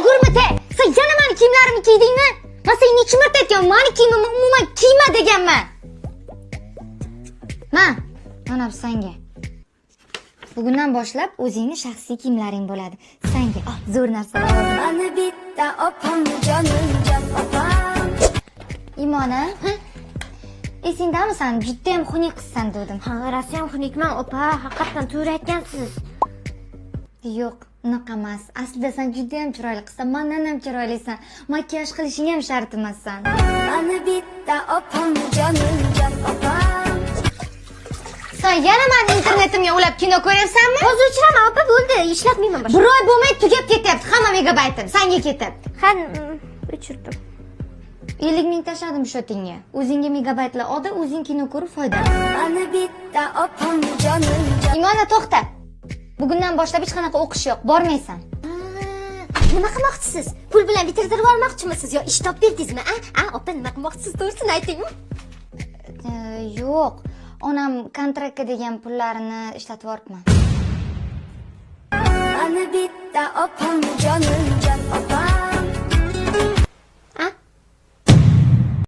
Gurmate, sen yana meni kiyimlarimni kiydingmi? Men seni necha marta aytganman, meni kiyimimni umuman kiyma deganman. Mana bu senga. Bugundan boshlab o'zingning shaxsiy kiyimlaring bo'ladi. Senga zo'r narsalar oldim. Mana bitta opam, jonimjon opam. Imona, esingdami sen juda ham xunuk qizsan dedim. Ha, rasam xunukman opa, haqiqatan to'g'ri aytgansiz. Yo'q, unaqa emas. Aslida sen juda ham chiroyli qizsan, mendan ham chiroylisan. Makiyaj qilishing ham shart emassan. Mana bitta opam, jonimjon opam. Sen yana meni internetimga ulab kino ko'ryapsanmi? Hozir o'chiraman opa, bo'ldi, ishlatmayman boshqa. Bir oy bo'lmay tugab ketyapti, hamma megabaytim senga ketyapti. Ha, o'chirdim. 50 ming tashladim shotingga. O'zingga megabaytlar oldi, o'zing kino ko'rib foydalан. Mana bitta opam, jonimjon. Imona to'xta. Bugundan boshlab hech qanaqa o'qish yo'q, bormaysan. Nima qilmoqchisiz? Pul bilan bitirtirib olmoqchimisiz yo ish topib berdingizmi? Opa, nima qilmoqchisiz? To'g'risini aytingmi? Yo'q. Onam kontraktga degan pullarini ishlatib yuboribman. Mana bitta opam, jonimjon.